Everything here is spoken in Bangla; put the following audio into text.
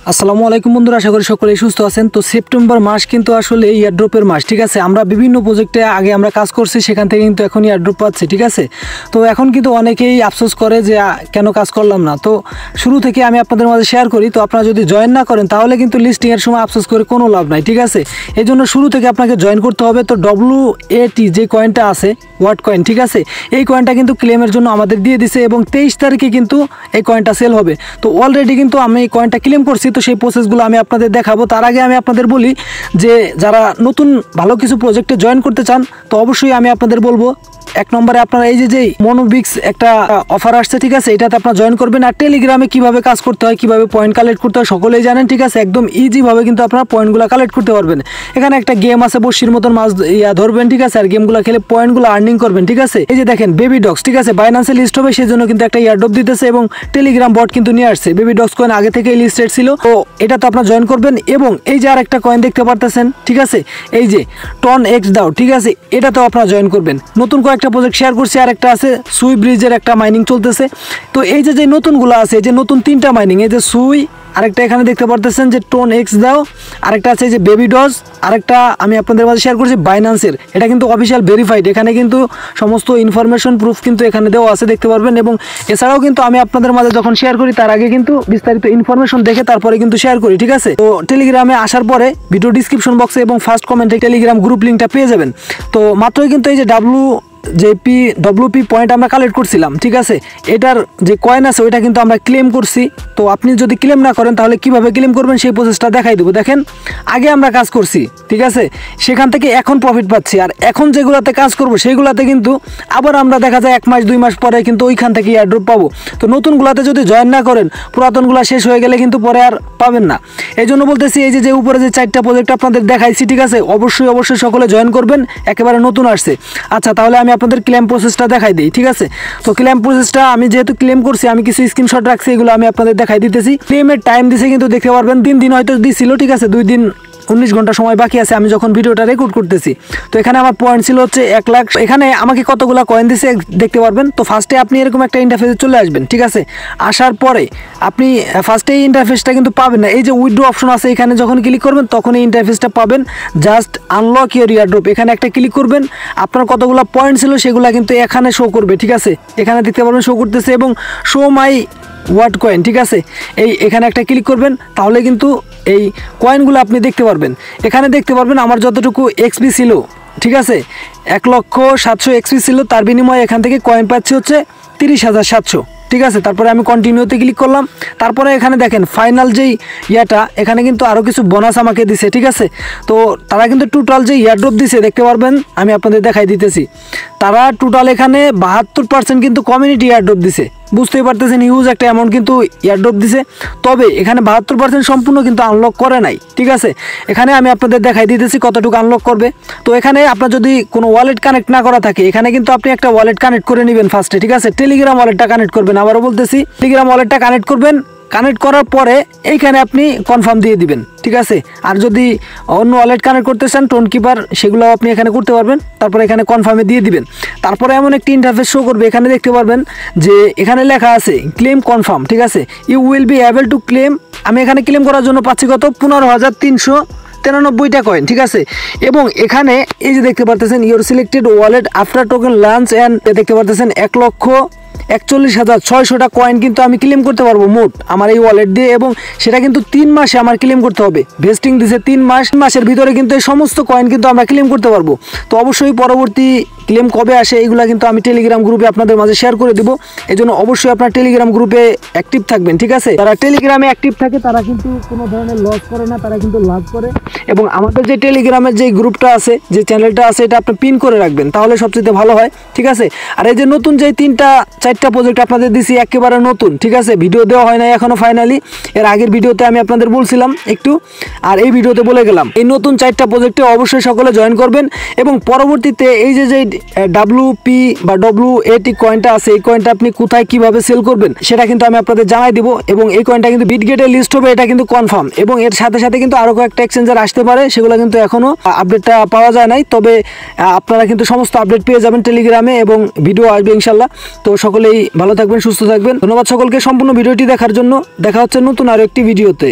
আসসালামু আলাইকুম বন্ধুরা, আশা করি সকলেই সুস্থ আছেন। তো সেপ্টেম্বর মাস কিন্তু আসলে এয়ারড্রপের মাস, ঠিক আছে। আমরা বিভিন্ন প্রজেক্টে আগে আমরা কাজ করছি, সেখান থেকে কিন্তু এখন এয়ারড্রপ পাচ্ছি, ঠিক আছে। তো এখন কিন্তু অনেকেই আফসোস করে যে কেন কাজ করলাম না। তো শুরু থেকে আমি আপনাদের মাঝে শেয়ার করি। তো আপনারা যদি জয়েন না করেন তাহলে কিন্তু লিস্টিংয়ের সময় আফসোস করে কোনো লাভ নাই, ঠিক আছে। এই জন্য শুরু থেকে আপনাকে জয়েন করতে হবে। তো WAT যে কয়েনটা আছে, ওয়াট কয়েন, ঠিক আছে, এই কয়েনটা কিন্তু ক্লেমের জন্য আমাদের দিয়ে দিছে এবং 23 তারিখে কিন্তু এই কয়েনটা সেল হবে। তো অলরেডি কিন্তু আমি এই কয়েনটা ক্লেম করছি। তো সেই প্রসেসগুলো আমি আপনাদের দেখাবো। তার আগে আমি আপনাদের বলি যে যারা নতুন ভালো কিছু প্রজেক্টে জয়েন করতে চান, তো অবশ্যই আমি আপনাদের বলবো, এক নম্বরে আপনারা এই যে মনোবিক্স একটা অফার আসছে, ঠিক আছে, এটাতে আপনারা জয়েন করবেন। আর টেলিগ্রামে কিভাবে কাজ করতে হয়, কিভাবে পয়েন্ট কালেক্ট করতে হয় সকলেই জানেন, ঠিক আছে। একদম ইজিভাবে কিন্তু আপনারা পয়েন্টগুলো কালেক্ট করতে পারবেন। এখানে একটা গেম আছে, বসির মতন মাছ ধরবেন, ঠিক আছে, আর গেমগুলো খেলে পয়েন্টগুলো আর্নিং করবেন, ঠিক আছে। এই যে দেখেন বেবি ডগস, ঠিক আছে, বাইন্যান্সে লিস্ট হবে, সেই জন্য কিন্তু একটা এয়ারড্রপ দিতেছে এবং টেলিগ্রাম বট কিন্তু নিয়ে আসছে। বেবি ডগস কয়েন আগে থেকেই লিস্টেড ছিল, তো এটা তো আপনারা জয়েন করবেন। এবং এই যে আর একটা কয়েন দেখতে পারতেছেন, ঠিক আছে, এই যে টন এক্স দাও, ঠিক আছে, এটাতেও আপনারা জয়েন করবেন। নতুন কয়েকটা প্রজেক্ট শেয়ার করছি, আর একটা আছে সুই ব্রিজের একটা মাইনিং চলতেছে। তো এই যে নতুনগুলো আছে, এই যে নতুন 3টা মাইনিং, এই যে সুই, আরেকটা এখানে দেখতে পারতেছেন যে টোন এক্স দাও, আরেকটা আছে যে বেবি ডজ, আরেকটা আমি আপনাদের মাঝে শেয়ার করছি বাইন্যান্সের। এটা কিন্তু অফিসিয়াল ভেরিফাইড, এখানে কিন্তু সমস্ত ইনফরমেশন প্রুফ কিন্তু এখানে দেওয়া আছে, দেখতে পারবেন। এবং এছাড়াও কিন্তু আমি আপনাদের মাঝে যখন শেয়ার করি তার আগে কিন্তু বিস্তারিত ইনফরমেশন দেখে তারপরে কিন্তু শেয়ার করি, ঠিক আছে। তো টেলিগ্রামে আসার পরে ভিডিও ডিসক্রিপশন বক্সে এবং ফার্স্ট কমেন্টে টেলিগ্রাম গ্রুপ লিঙ্কটা পেয়ে যাবেন। তো মাত্রই কিন্তু এই যে WP পয়েন্ট আমরা কালেক্ট করছিলাম, ঠিক আছে, এটার যে কয়েন আছে ওইটা কিন্তু আমরা ক্লেম করছি। তো আপনি যদি ক্লেম না করেন তাহলে কিভাবে ক্লেম করবেন সেই প্রসেসটা দেখাই দেবো। দেখেন, আগে আমরা কাজ করছি, ঠিক আছে, সেখান থেকে এখন প্রফিট পাচ্ছি। আর এখন যেগুলোতে কাজ করব সেইগুলোতে কিন্তু আবার আমরা দেখা যায় 1 মাস 2 মাস পরে কিন্তু ওইখান থেকে এয়ারড্রপ পাবো। তো নতুনগুলোতে যদি জয়েন না করেন, পুরাতনগুলো শেষ হয়ে গেলে কিন্তু পরে আর পাবেন না। এই জন্য বলতেছি, এই যে উপরে যে 4টা প্রজেক্ট আপনাদের দেখাইছি, ঠিক আছে, অবশ্যই সকলে জয়েন করবেন, একেবারে নতুন আসছে। আচ্ছা, তাহলে আমি আপনাদের ক্লেম প্রসেসটা দেখাই দিই, ঠিক আছে। তো ক্লেম প্রসেসটা আমি যেহেতু ক্লেম করছি, আমি কিছু স্ক্রিনশট রাখছি, এগুলো আমি আপনাদের দেখাই দিতেছি। ক্লেমের টাইম দিছে কিন্তু দেখতে পারবেন 3 দিন হয়তো দিছিল, ঠিক আছে, 2 দিন 19 ঘন্টা সময় বাকি আছে আমি যখন ভিডিওটা রেকর্ড করতেছি। তো এখানে আমার পয়েন্ট ছিল হচ্ছে 1 লাখ। এখানে আমাকে কতগুলো কয়েন দিছে দেখতে পারবেন। তো ফার্স্টে আপনি এরকম একটা ইন্টারফেসে চলে আসবেন, ঠিক আছে। আসার পরে আপনি ফার্স্টে এই ইন্টারফেসটা কিন্তু পাবেন না। এই যে উইথড্র অপশন আছে, এখানে যখন ক্লিক করবেন তখন এই ইন্টারফেসটা পাবেন। জাস্ট আনলক ইউর এয়ারড্রপ, এখানে একটা ক্লিক করবেন। আপনার কতগুলো পয়েন্ট ছিল সেগুলো কিন্তু এখানে শো করবে, ঠিক আছে, এখানে দেখতে পারবেন শো করতেছে। এবং শো মাই ওয়াট কয়েন, ঠিক আছে, এখানে একটা ক্লিক করবেন, তাহলে কিন্তু এই কয়েনগুলো আপনি দেখতে পারবেন। এখানে দেখতে পারবেন আমার যতটুকু XP ছিল, ঠিক আছে, 1,700,000 XP ছিল, তার বিনিময়ে এখান থেকে কয়েন পাচ্ছি হচ্ছে 30,700, ঠিক আছে। তারপরে আমি কন্টিনিউতে ক্লিক করলাম। তারপরে এখানে দেখেন ফাইনাল যেই ইয়াটা, এখানে কিন্তু আরও কিছু বোনাস আমাকে দিছে, ঠিক আছে। তো তারা কিন্তু টোটাল যে ইয়ারড্রপ দিছে দেখতে পারবেন, আমি আপনাদের দেখাই দিতেছি। তারা টোটাল এখানে 72% কিন্তু কমিউনিটি ইয়ারড্রপ দিছে। বুঝতেই পারতেছেন, হিউজ একটা অ্যামাউন্ট কিন্তু এয়ারড্রপ দিছে। তবে এখানে 72% সম্পূর্ণ কিন্তু আনলক করে নাই, ঠিক আছে। এখানে আমি আপনাদের দেখাই দিতেছি কতটুকু আনলক করবে। তো এখানে আপনার যদি কোনো ওয়ালেট কানেক্ট না করা থাকে, এখানে কিন্তু আপনি একটা ওয়ালেট কানেক্ট করে নেবেন ফার্স্টে, ঠিক আছে। টেলিগ্রাম ওয়ালেটটা কানেক্ট করবেন, আবারও বলতেছি, টেলিগ্রাম ওয়ালেটটা কানেক্ট করবেন। কানেক্ট করার পরে এইখানে আপনি কনফার্ম দিয়ে দিবেন, ঠিক আছে। আর যদি অন্য ওয়ালেট কানেক্ট করতে চান টোন কিপার, সেগুলো আপনি এখানে করতে পারবেন। তারপরে এখানে কনফার্মে দিয়ে দিবেন। তারপরে এমন একটি ইন্টারফেস শো করবে, এখানে দেখতে পারবেন যে এখানে লেখা আছে ক্লেম কনফার্ম, ঠিক আছে, you will be able to claim. আমি এখানে ক্লেম করার জন্য পাচ্ছি কত, 15,393টা কয়েন, ঠিক আছে। এবং এখানে এই যে দেখতে পারতেছেন your selected wallet after token lunch and, দেখতে পারতেছেন 1,41,600টা কয়েন কিন্তু আমি ক্লেম করতে পারবো মোট আমার এই ওয়ালেট দিয়ে। এবং সেটা কিন্তু 3 মাসে আমার ক্লেম করতে হবে। ভেস্টিং দিছে 3 মাসের ভিতরে কিন্তু এই সমস্ত কয়েন কিন্তু আমরা ক্লেম করতে পারবো। তো অবশ্যই পরবর্তী ক্লেম কবে আসে এইগুলা কিন্তু আমি টেলিগ্রাম গ্রুপে আপনাদের মাঝে শেয়ার করে দিব। এই জন্য অবশ্যই আপনার টেলিগ্রাম গ্রুপে অ্যাক্টিভ থাকবেন, ঠিক আছে। যারা টেলিগ্রামে অ্যাক্টিভ থাকে তারা কিন্তু কোনো ধরনের লস করে না, তারা কিন্তু লাভ করে। এবং আমাদের যে টেলিগ্রামের যে গ্রুপটা আছে, যে চ্যানেলটা আছে, এটা আপনি পিন করে রাখবেন, তাহলে সবচেয়ে ভালো হয়, ঠিক আছে। আর এই যে নতুন যে 3-4টা প্রজেক্ট আপনাদের দিছি, একেবারে নতুন, ঠিক আছে, ভিডিও দেওয়া হয় না এখনো ফাইনালি। এর আগের ভিডিওতে আমি আপনাদের বলছিলাম একটু, আর এই ভিডিওতে বলে গেলাম। এই নতুন 4টা প্রজেক্টে অবশ্যই সকলে জয়েন করবেন। এবং পরবর্তীতে এই যে WP বা WAT কয়েনটা আছে, এই কয়েনটা আপনি কোথায় কিভাবে সেল করবেন সেটা কিন্তু আমি আপনাদের জানাই দিব। এবং এই কয়েনটা কিন্তু বিটগেটে লিস্ট হবে, এটা কিন্তু কনফার্ম। এবং এর সাথে সাথে কিন্তু আরো কয়েকটা এক্সচেঞ্জার আসতে পারে, সেগুলো কিন্তু এখনো আপডেটটা পাওয়া যায় নাই। তবে আপনারা কিন্তু সমস্ত আপডেট পেয়ে যাবেন টেলিগ্রামে, এবং ভিডিও আসবে ইনশাল্লাহ। তো সকলেই ভালো থাকবেন, সুস্থ থাকবেন। ধন্যবাদ সকলকে সম্পূর্ণ ভিডিওটি দেখার জন্য। দেখা হচ্ছে নতুন আরো একটি ভিডিওতে।